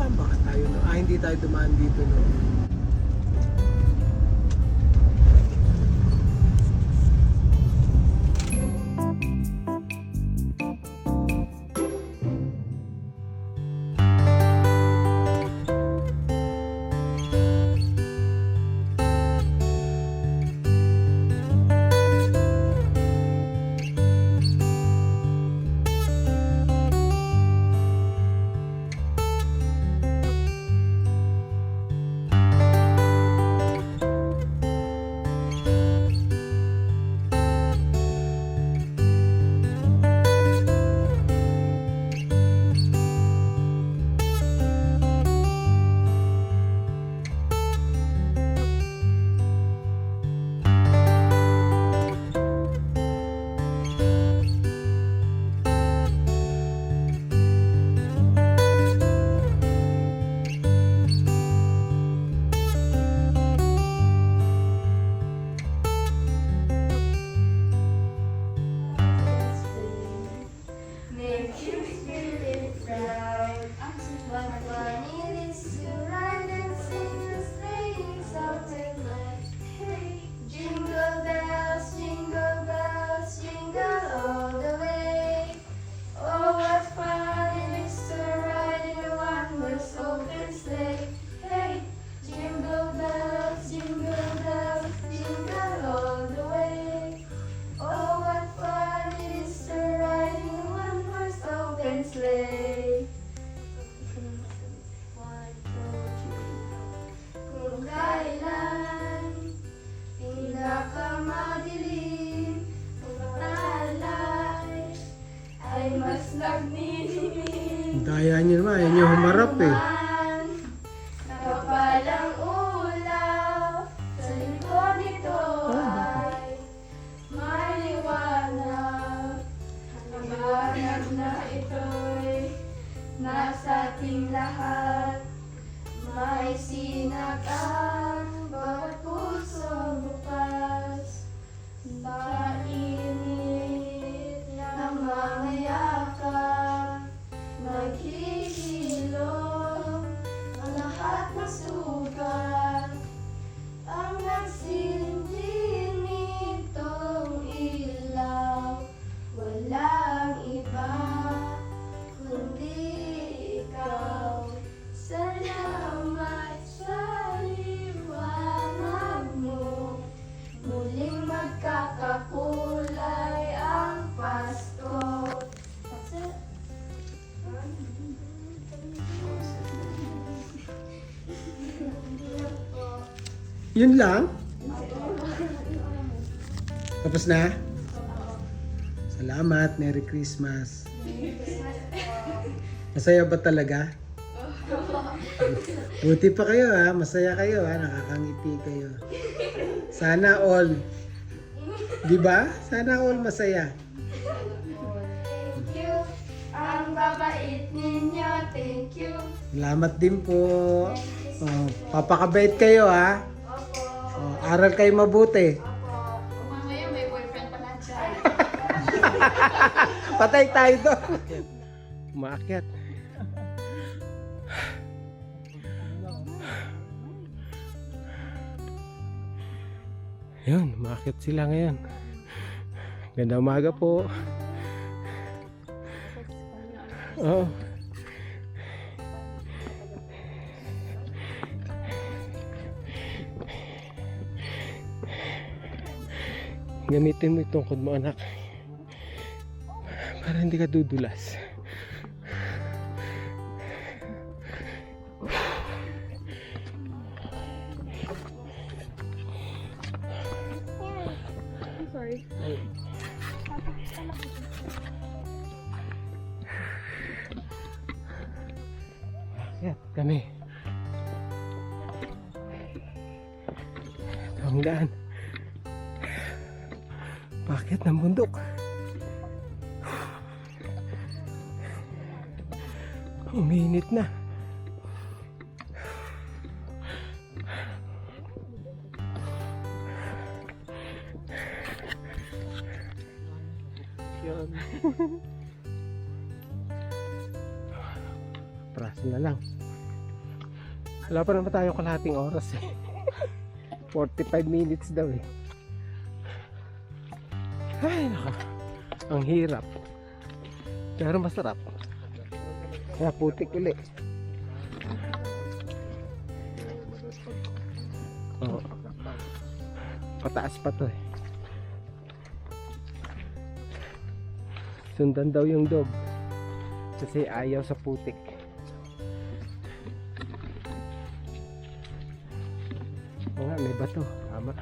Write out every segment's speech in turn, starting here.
Saan ba tayo? No? Hindi tayo dumaan dito. No? Daya nyo naman, yan yung humarap eh. Nakapalang ulaw sa likod nito ay maliwanag. Ang banag na ito'y nasa ating lahat. May sinag ang bawat puso bukas. Sa init ng mga yakap, naghihilom ang lahat ng sugat. Ang nagsilbi nitong ilaw, walang iba kundi ikaw. Salamat sa liwanag mo, muling magkakakulay ang Pasko. Yun lang? Tapos na? Salamat, Merry Christmas. Masaya ba talaga? Buti pa kayo ha, masaya kayo ha, nakakangiti kayo. Sana all. Di ba? Sana all masaya. Thank you, ang babait ninyo, thank you. Salamat din po. Oh, papakabait kayo ha. Opo. Oh, aral kayo mabuti. Opo. Mamaya may boyfriend pala dyan. Patay tayo doon. Umaakyat. Yun, umaakyat sila ngayon. Ganda umaga po. Oo. Gamitin mo itong tungkod mo, anak, para hindi ka dudulas. Sorry. Yan, kami. Ito ang daan. Bakit ng bundok? Uminit na. Yan. Praso na lang. Wala pa naman tayo kalahating oras eh. 45 minutes daw eh. Ay naka, ang hirap. Pero masarap. Kaya putik uli. Oo. Pataas pa to eh. Sundan daw yung dog. Kasi ayaw sa putik. Oo nga, may bato. Tama.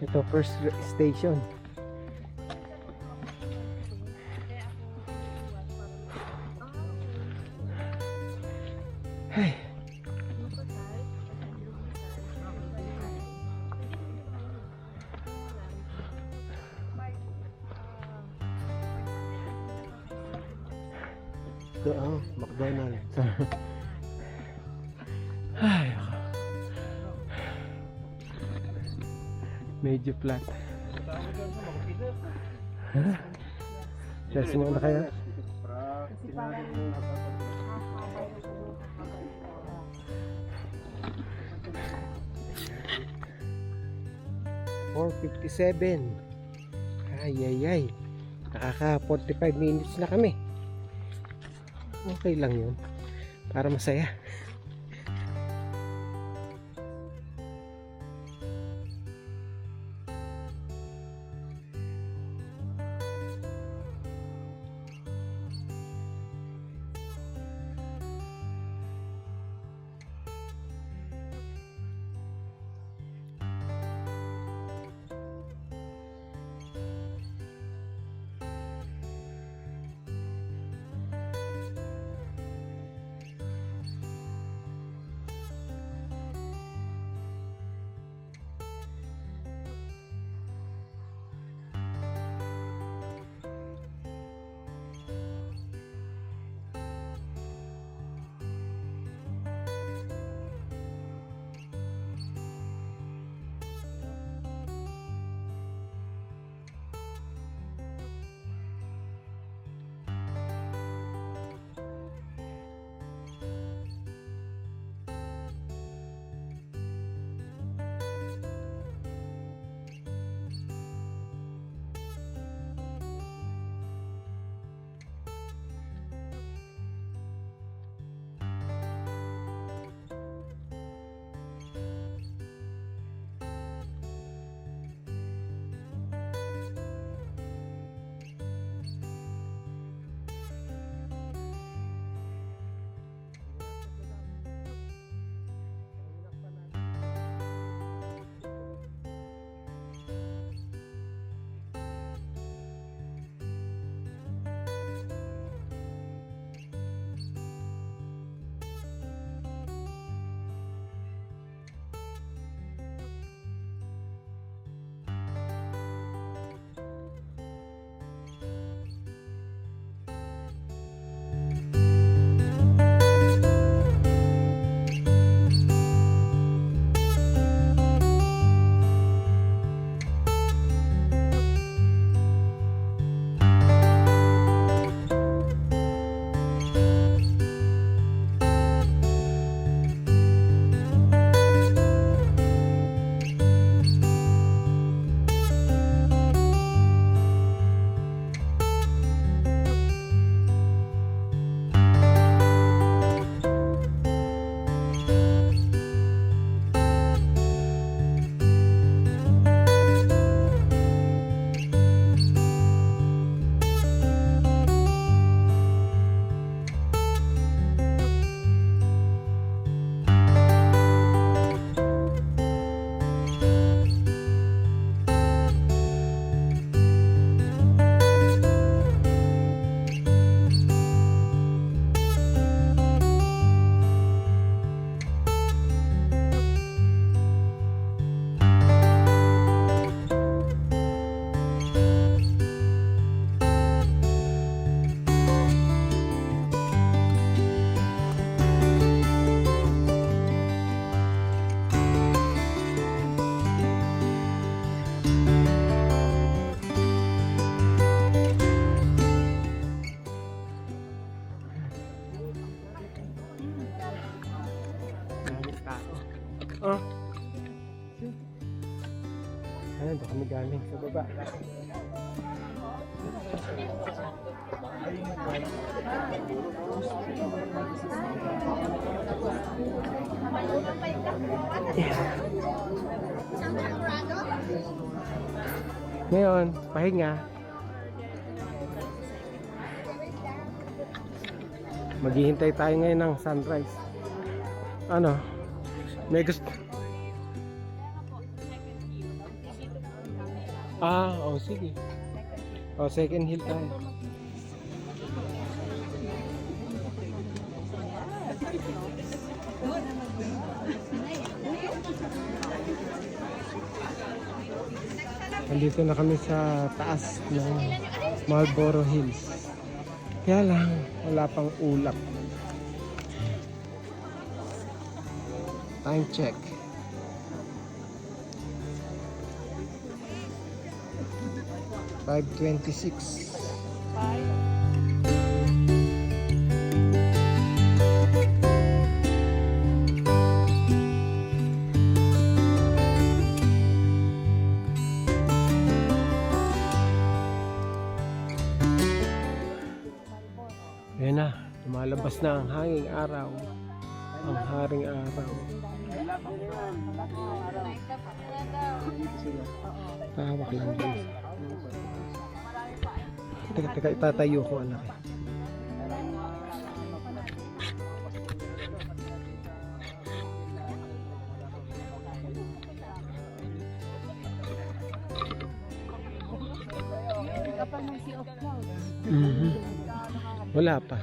Ito, first station. Ay. Ito ang McDonald's. Ay, medyo flat. Test mo na kaya? Kasi parang 4:57. Ay ay ay. Nakaka 45 minutes na kami. Okay lang yun. Para masaya. Ah. Ayan, doon kami galing sa baba. Ngayon, pahinga. Maghihintay tayo ngayon ng sunrise. Ano? May gusto? Oh sige. Oh, second hill tayo. Nandito na kami sa taas ng Marlboro Hills. Kaya lang, wala pang ulap. Time check. 5:26. Ayan na, lumalabas na ang hanging araw. Ang haring araw. Tawak lang din. Teka, itatayo ko anak. Wala pa.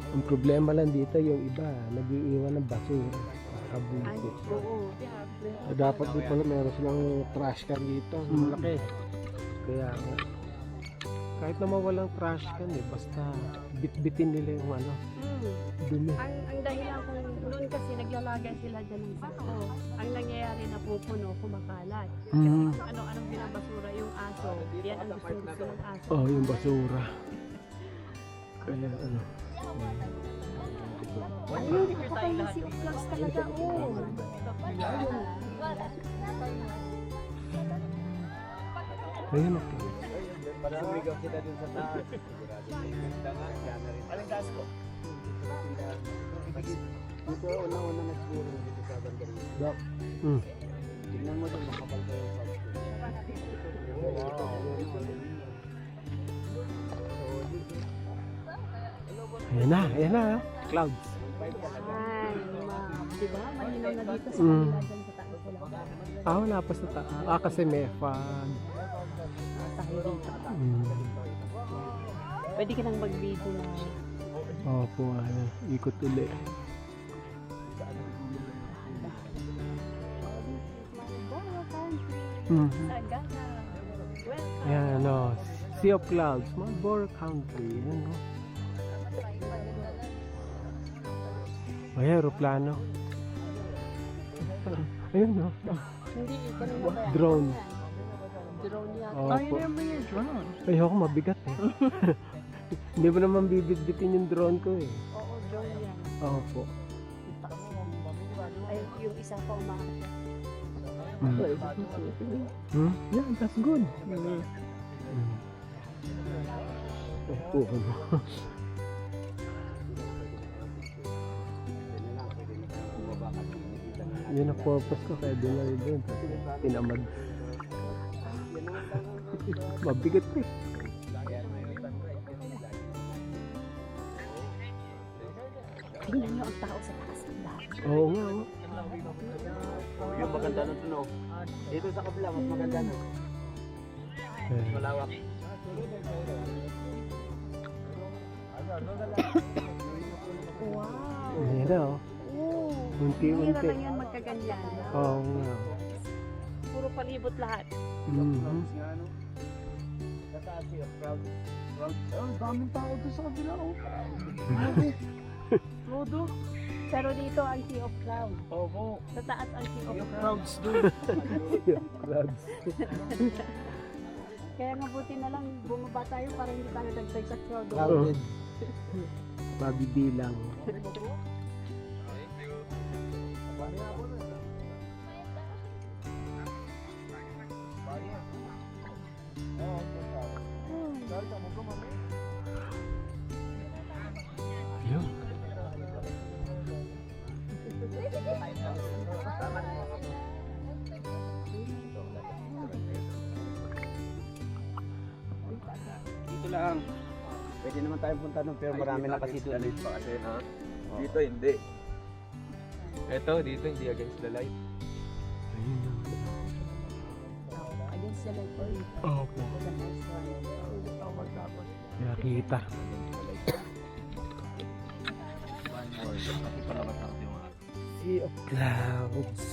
Ang problema lang dito yung iba, nag-iiwan ng basura. Kabuti. Dapat dito pala meron silang trash can dito. Malaki. Kaya kahit naman walang trash can basta bit-bitin nila yung dumi. Ang dahilan kung noon kasi naglalagay sila dyan ng sako. Ang nangyayari na pupuno, kumakalat. Kasi kung ano-anong binabasura yung aso, yan ang gusto ng aso. Oh, yung basura. Kaya Ayun, nakakainisip of vlogs talaga ako. Ayun ako. Para sumigaw sila dun sa taas. Aling taas ko? Dito, una-una na siguro dito sa Bandarin. Dok. Tignan mo dun, makapal ko yung pag. Ayan na. Clouds. Ay, diba? Malinaw na dito sa kanila dyan sa taas. Wala pa sa taas. Kasi may fan. Tayo dito. Pwede ka nang mag-video na. Opo, ikot ulit. Sagana. Welcome. Ayan, Sea of Clouds, Marlboro Country. Ayan, May aeroplano. Ayun, Hindi, kanina ba yan? Drone. Drone yata. Opo. Ay, ako mabigat Hindi mo naman bibit-bitin yung drone ko Oo, drone yan. Opo. Ay, yung isa pa umakit. Yeah, that's good. Opo. Yun ang purpose ko kaya dinali doon. Tinamad. Mabigat Tingnan nyo ang tao sa taas ng lahat. Oo nga. Yung maganda na tunog. Dito sa kabila, mas maganda na. Malawak. Wow! Ayan na Unti-unti. Hira lang yan magkaganyan. Oo nga. Puro palibot lahat. Sa taas yung crowd. Daming tao doon sa kabila. Rodo? Pero dito ang Sea of Clouds. Opo. Sa taas ang Sea of Yung Clouds. crowds doon. Crabs. Kaya mabuti na lang bumaba tayo para hindi tayo dagdag sa crowd. Crowded. Mabibilang. Yun. Dito lang. Pwede naman tayong punta doon pero marami na kasi doon. pa kasi ha. Dito hindi. Ito, dito hindi against the light. Against the light. Okay. Kaya kita. Sea of Clouds.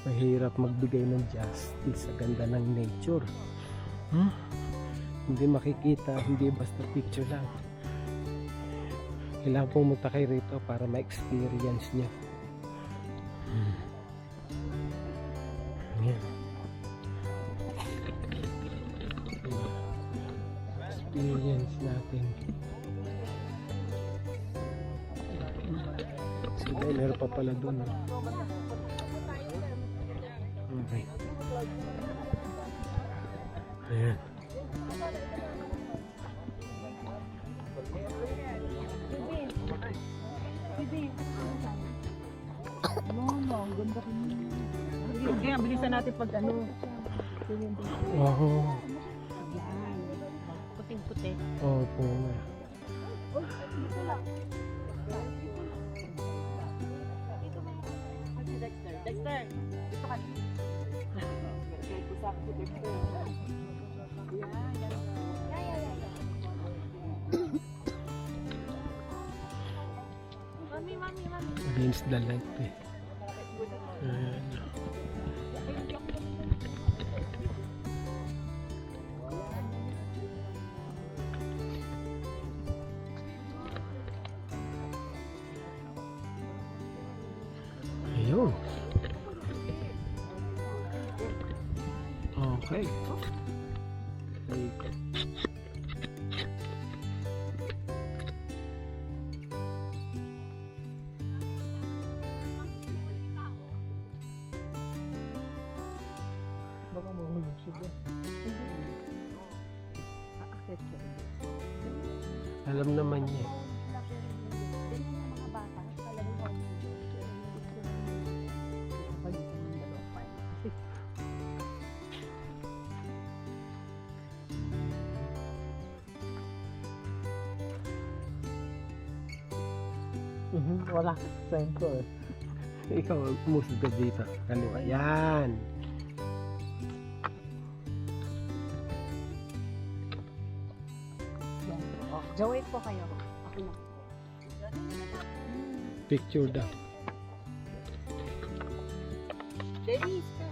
Mahirap magbigay ng justice sa ganda ng nature. Hindi makikita, hindi basta picture lang. Kailangan pumunta kayo rito para ma-experience nyo. Yan. Experience natin. Sila, meron pa pala doon. Okay. Ayan. Kaya bilisan natin pag ano. Wow. Puting-puti. Opo. Dexter, dito ka. Mami. Against the light eh. Ayan. Ayun. Okay. Ikot. Baka mahulog siya doon. Alam naman niya. Wala. Sento eh. Ikaw, umusod ka dito. Kaliwa. Yan. Jawait po kayo. Ako na. Picture daw. Denise ka.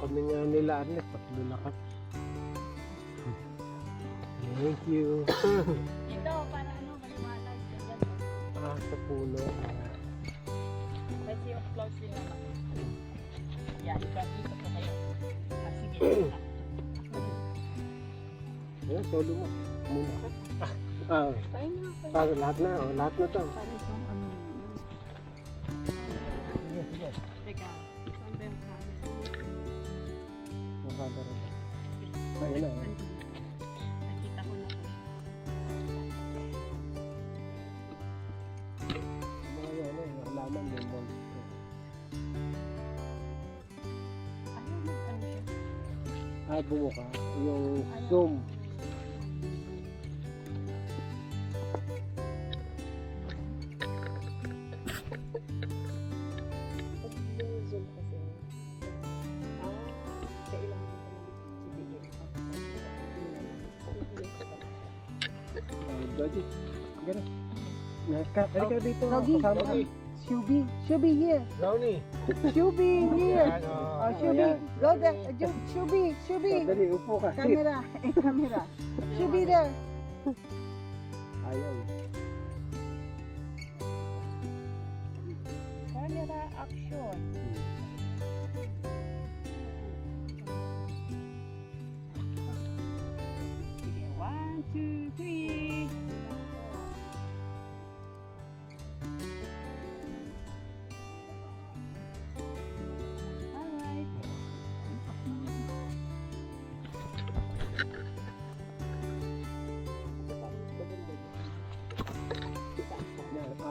Kami nga nila Arnett, tatlo na ka. Thank you. Ito, para ano, maliwanag. Sa puno. Kasi yung close din naman. Yan, dito po kayo. Sige. Ayan, solo mo. Muna. Kain na. Para lahat na, lahat na to. Para isang ano. Teka, saan ba yung camera? Nakada rin. Ayun na. Nakita ko na po. Mga halaman yung ball. Ayaw mag-ano siya. Bumuka. Yung zoom. Zoom kasi. Kailangan ko na Dodi, ganun. Halika dito. Doggy. Kasama ka. Shubi here. Brownie. Shubi here. Ano? Oh, Shubi. Go there. Shubi. Dali, upo ka. Sit. Camera. Camera. Shubi there. Ayaw. Camera action. Sige, 1, 2, 3. Alright.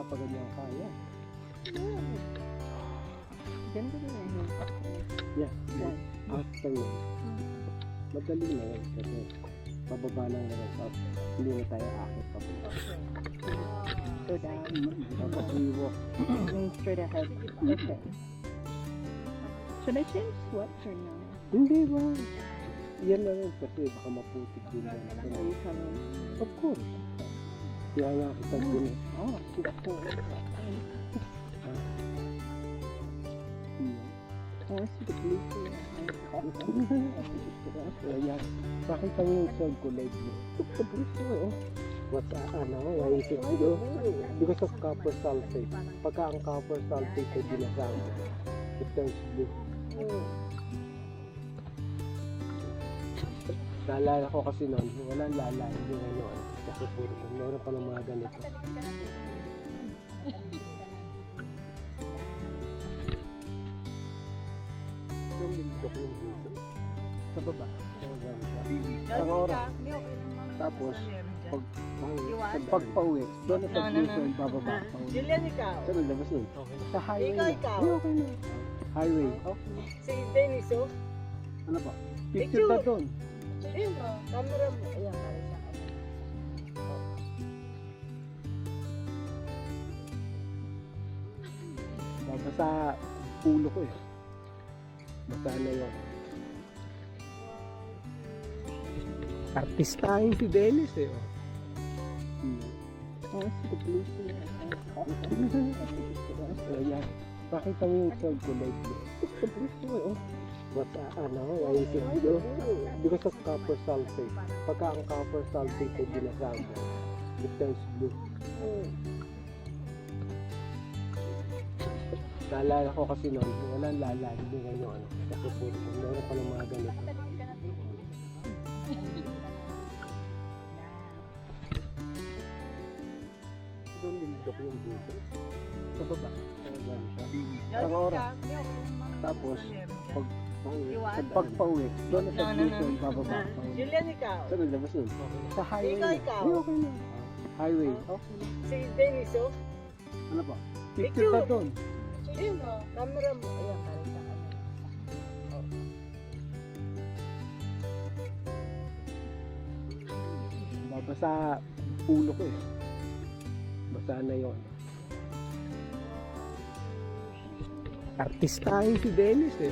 Ganyan kaya. Ganito din eh. Yeah. After yun. Madali na yun kasi pababa lang na rin. Hindi na tayo akit pa. So down. Tapos iwalk. Going straight ahead. Okay. Should I change sweats or no? Hindi ba? Yan na rin kasi baka maputik din yan. Are you coming? Of course. Kaya nga kita din. Oh, cool. I want to see the blue too. Kaya pakita mo yung sold ko leg mo. What's why is it do? Because of copper sulfate. Pagka ang copper sulfate ay binasama, it turns blue. Naalala ko kasi noon, walang lala, hindi ngayon. Kasi puro, meron pa ng mga ganito. Yung lindok yung dito. Sa baba. Ang oras. Tapos, pagpauwi, doon na pag-usual, bababa. Julian, ikaw. Saan ang labas yun? Sa highway. Ikaw. Ay, okay na. Highway. Si Dennis, oh. Ano ba? Picture ba doon? Ayun, oh. Camera mo. Ayan, para sa akin. Babasa ulo ko eh. Basa na yun. Artistahin si Dennis eh. Oh, si the blue too. Ayan. Pakita mo yung sold ko leg mo. What's why is it do? Because of copper sulfate. Pagka ang copper sulfate ay binasama, it turns blue. Naalala ko kasi noon, walang lala, hindi ngayon. Kasi puro, meron pa ng mga ganito. Doon lindok yung dito. Sa baba. Sa baba siya. Ang oras. Tapos, pagpauwi, doon na sa dito, bababa. Julian, ikaw. Saan ang labas yun? Sa highway. Ikaw. Ay, okay na. Highway. Si Dennis, oh. Ano ba? Picture ba doon? Ayun, oh. Camera mo. Ayan, para sa akin. Babasa ulo ko eh. Basa na yun. Artistahin si Dennis eh.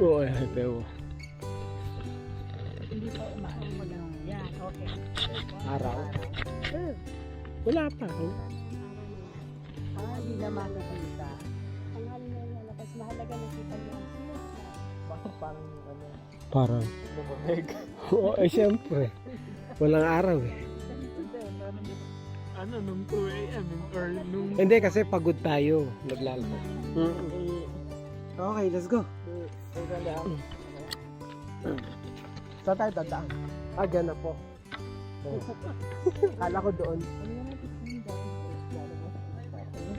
Oo, ay, pero Yan, okay. araw. Wala pa. Hindi na makakita. Tanghali na yung lalabas. Mahalaga nakita niyo ang siya. Parang ano. Parang. Oo, eh siyempre. Walang araw eh. ano, nung 2 a.m. or nung... Hindi, kasi pagod tayo. Naglalaba. Okay, let's go. Saan tayo dadaan? Ah, dyan na po. Kala ko doon.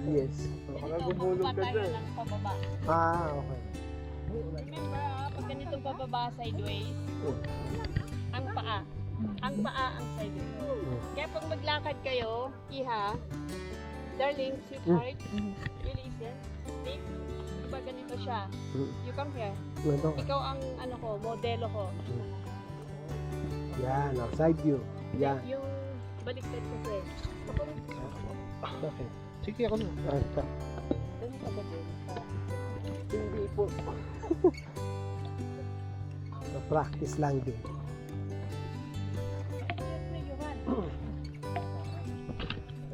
Yes. Ito, pa tayo ng pababa. Ah, okay. Remember, pag ganito pababa sideways, ang paa. Ang paa ang sideways. Kaya pag maglakad kayo, iha, darling, sweetheart, really easy. See? Diba ganito siya? You come here. Ano? Ikaw ang ano ko, modelo ko. Yan, side view. Yan. Yung baliktad kasi. Okay. Sige ako na. Ah, ito. Ganun ka ba din? Hindi po. Practice lang din.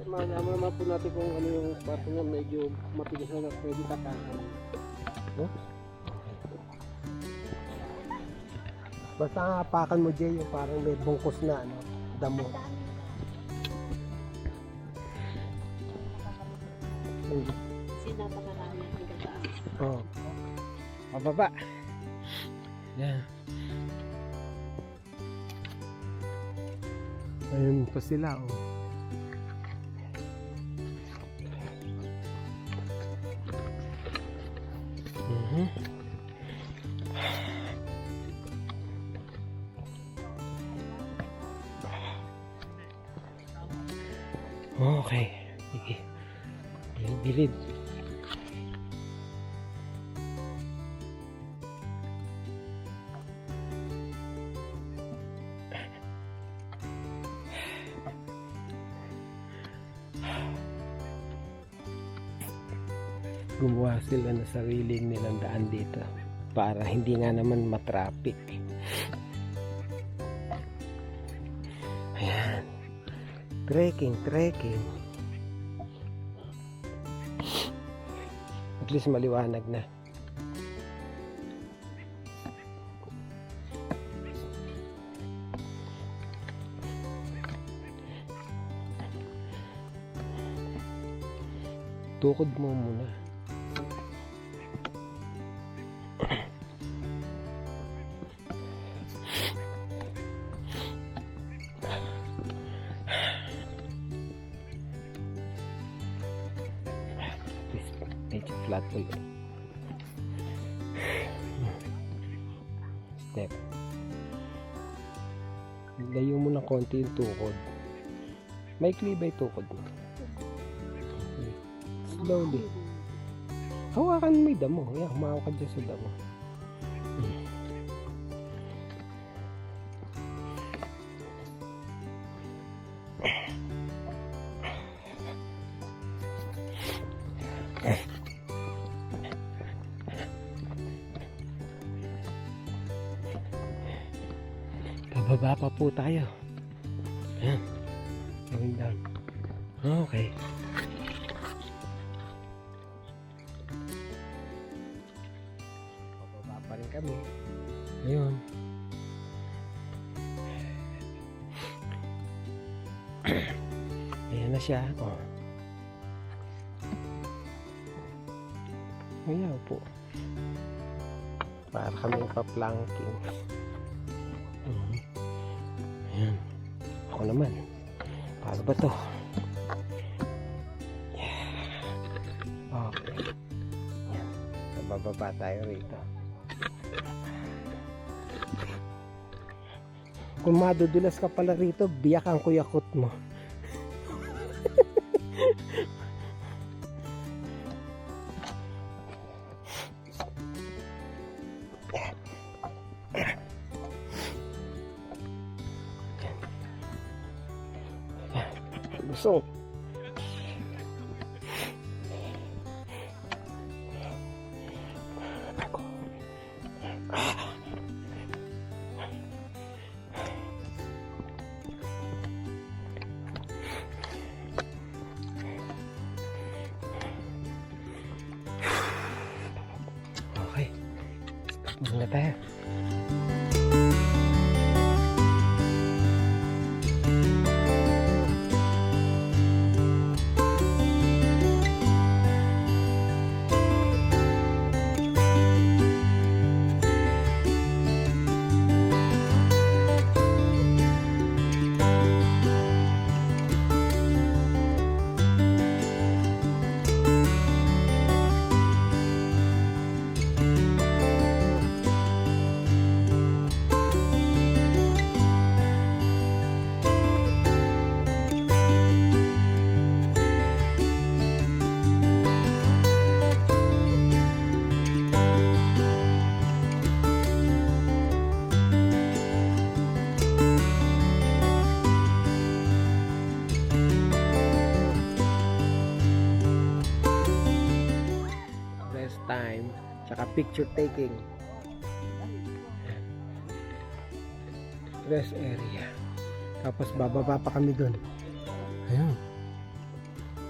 Malaman naman po natin kung ano yung parte na medyo matigas na pwede tatakan. No? Basta hapakan mo, Jay, yung parang may bungkos na ano, damo. Sinapa ka namin ang ganda. Oh. Pababa. Yan. Ayun pa sila, oh. Okay. Sige. Bilid. Gumawa sila na sarili nilang daan dito para hindi nga naman matraffic. Ayan. Trekking. At least maliwanag na. Tukod mo muna. Medyo flat ulit. Step. Layo mo ng konti yung tukod. Maikli ba yung tukod mo? Slowly. Hawakan mo yung damo. Yan, humawak ka dyan sa damo. Pababa pa po tayo. Ayan. Going down. Okay. Pababa pa rin kami. Ayun. Ayan na siya. Oh. Ayan po. Para kami pa-planking. Ayan. Ako naman. Paano ba to? Yeah. Okay. Ayan. Bababa tayo rito. Kung madudulas ka pala rito, biyak ang kuyakot mo. So, okay. Stop muna tayo. Saka picture taking. Rest area. Tapos bababa pa kami dun. Ayun.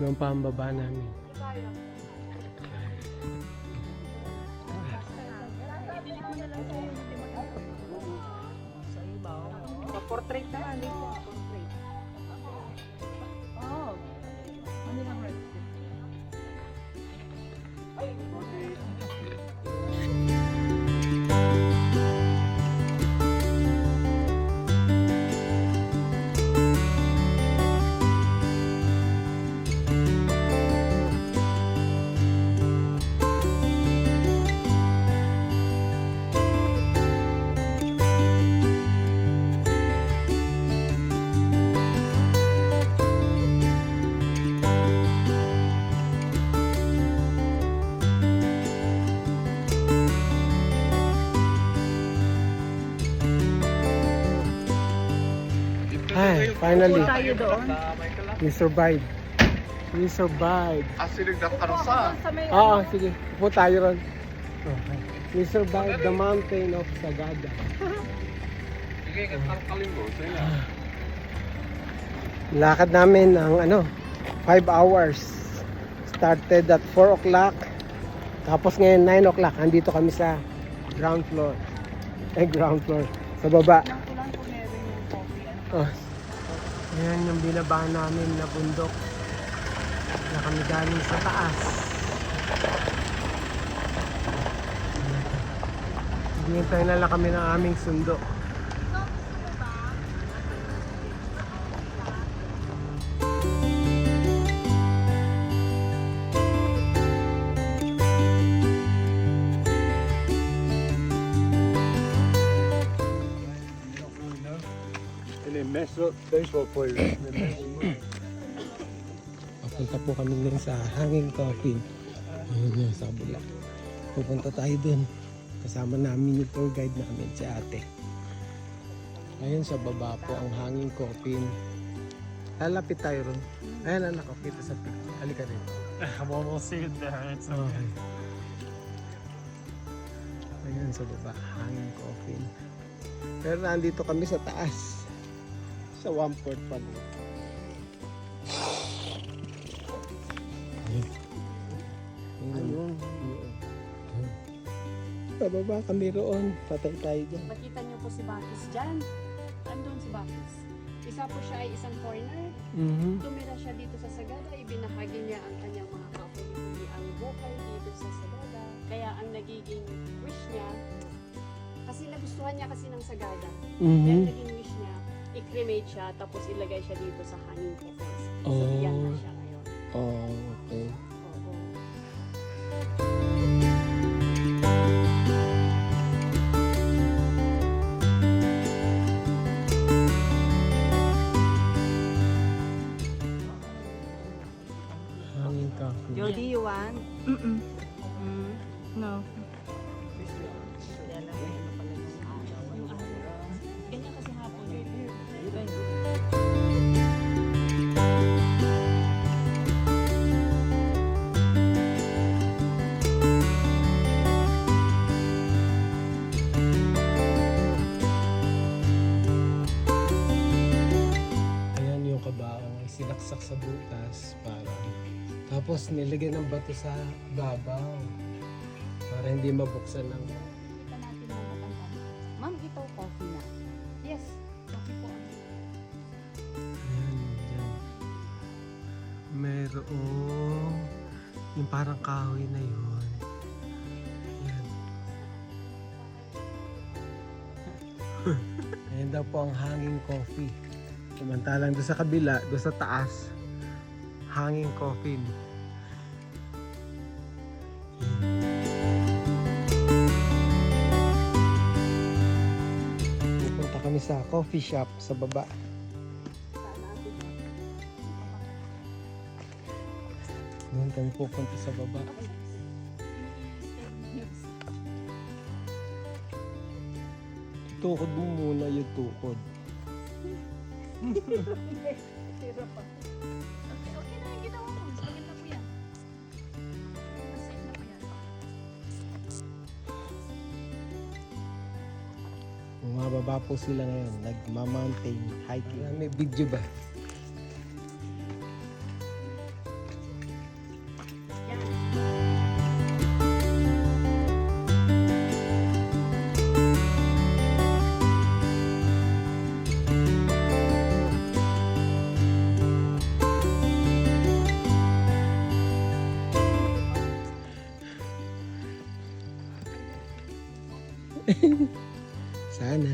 Doon pa ang baba namin. Portrait naman. Portrait. Oh. Ano lang red? Ay, finally, Tayo doon. we survived. We survived. Sa may Oo, sige. Upo tayo ron. Okay. We survived the mountain of Sagada. Lakad namin ang 5 hours. Started at 4 o'clock. Tapos ngayon 9 o'clock. Andito kami sa ground floor. Ground floor. Sa baba. kulang kung meron yung coffee. Oh. Ayan yung binaba namin na bundok na kami galing sa taas. Hinihintay na lang kami ng aming sundo. Papunta po kami dun sa Hanging Coffin. Ayun yun, sa kabila. Pupunta tayo dun. Kasama namin yung tour guide namin, si ate. Ayun sa baba po ang Hanging Coffin. Lalapit tayo ron. Ayan anak, kita sa picture. Halika rin. We'll see it there. It's Okay. Ayun sa baba, Hanging Coffin. Pero nandito kami sa taas. Sa 1/4 pa lang. Ayun. Pababa kami roon. Patay tayo dyan. Makita niyo po si Bakis dyan. Andun si Bakis. Isa po siya ay isang foreigner. Tumira siya dito sa Sagada. Ibinahagi niya ang kanyang mga kapuli ang buhay dito sa Sagada. Kaya ang nagiging wish niya, kasi nagustuhan niya kasi ng Sagada. Kaya ang naging wish niya, i-cremate siya tapos ilagay siya dito sa Hanging Coffins. So, yan na siya ngayon. Oh, okay. Oo. Hanging Coffin. Jody, you want? No. Ganyan kasi hapon. Ayan yung kabaong ay sinaksak sa butas para tapos nilagyan ng bato sa babaw para hindi mabuksan ng Kita natin na matanda. Ma'am, ito coffee na. Yes. Coffee po. ayan dyan. Mayroong yung parang kahoy na yun. Ayan. Ayan daw po ang Hanging Coffee. Samantalang doon sa kabila, doon sa taas, Hanging Coffin. Pupunta kami sa coffee shop sa baba. Doon kami pupunta sa baba. Tukod mo muna yung tukod. Okay na yung ginawa mo. Maganda po yan. Masaya na po yan. Mababa po sila ngayon. Nagma-mountain hiking. May video ba? Sana.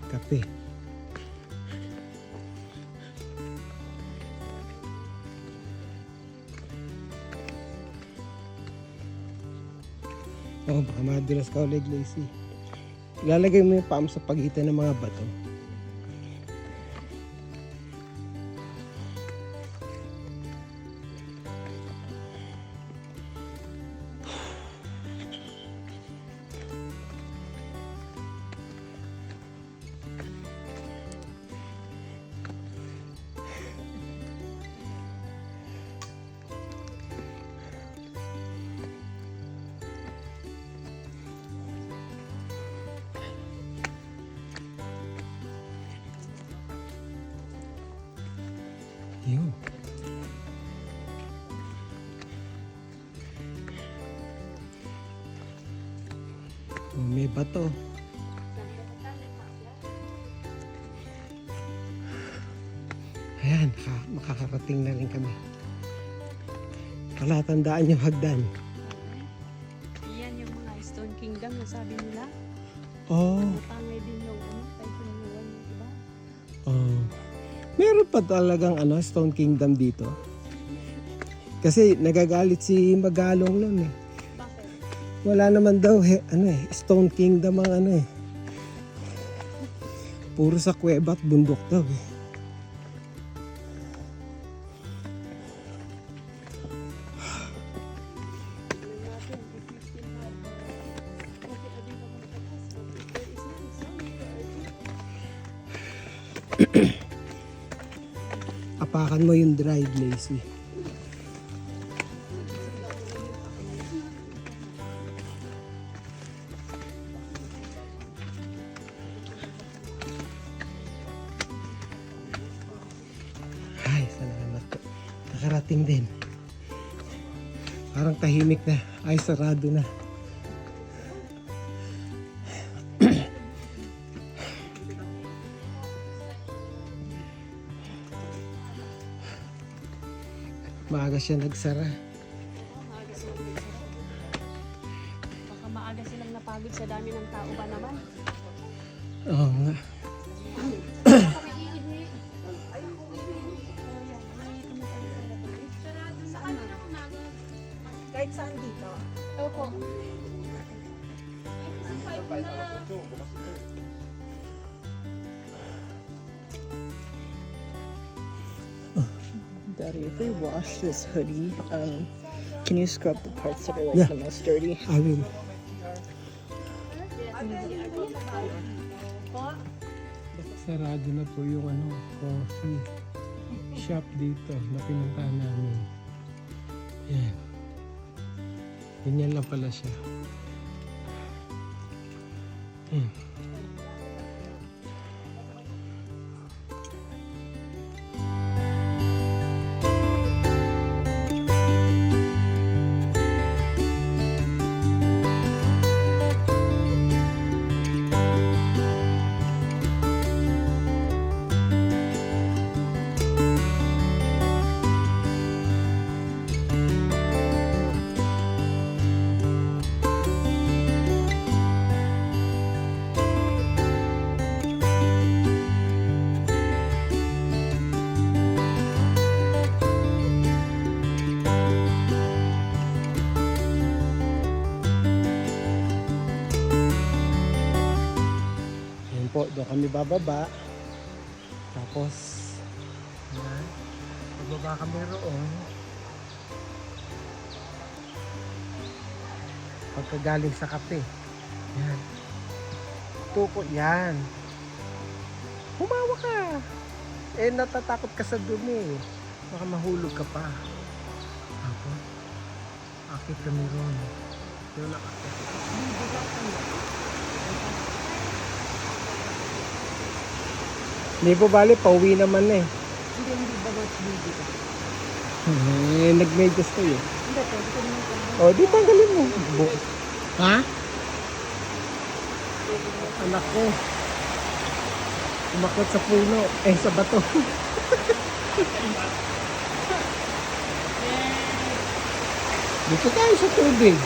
Kape. Oh, baka madulas ka ulit, Lacey. Ilalagay mo yung palm sa pagitan ng mga bato. Yun. Oh, may bato. Ayan, makakarating na rin kami. Palatandaan yung hagdan. Yan yung mga Stone Kingdom na sabi nila. Oh, Matangay din yung Typhoon Yuan, diba? oh. Meron pa talagang Stone Kingdom dito. Kasi nagagalit si Magalong nun eh. Bakit? Wala naman daw Stone Kingdom ang Puro sa kuweba at bundok daw eh. Apakan mo yung dried, Lacey. Ay, salamat po. Nakarating din. Parang tahimik na. Ay, sarado na. Maaga siya nagsara. Baka maaga silang napagod sa dami ng tao ba naman? Oo nga. Kahit saan dito. Opo. Daddy, if they wash this hoodie, can you scrub the parts that are like Yeah. the most dirty? I will. Sarado na po yung coffee shop dito na pinuntahan namin. Yan. Ganyan lang pala siya. Yan po, doon kami bababa. Tapos, yan. Bababa kami roon. Pagkagaling sa kape. Yan. Tuko, yan. Humawa ka. Natatakot ka sa dumi. Baka mahulog ka pa. Tapos, akit kami roon. Yung nakakit. Hindi po bali, pauwi naman na eh. Hindi ba bibi ka? Nag-medyas kayo. Hindi, pwede ko naman kung O, di tanggalin mo. Ha? Anak ko. Umakot sa puno. Sa bato. Dito tayo sa tubig.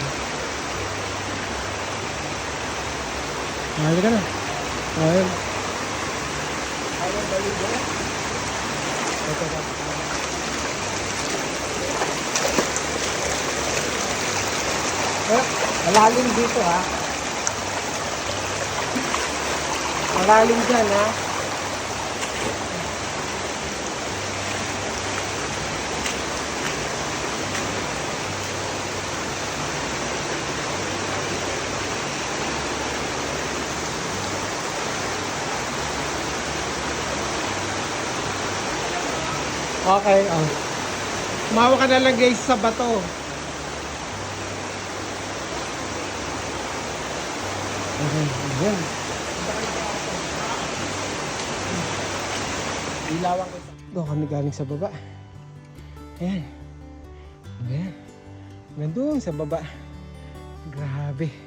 Mahal ka na. Ayun. Malalim dito ha. Malalim dyan ha. Okay, oh. Mawa ka na lang guys sa bato. Okay, ayan. Ilawan ko. Doon kami galing sa baba. Ayan. Ayan. Hanggang doon sa baba. Grabe.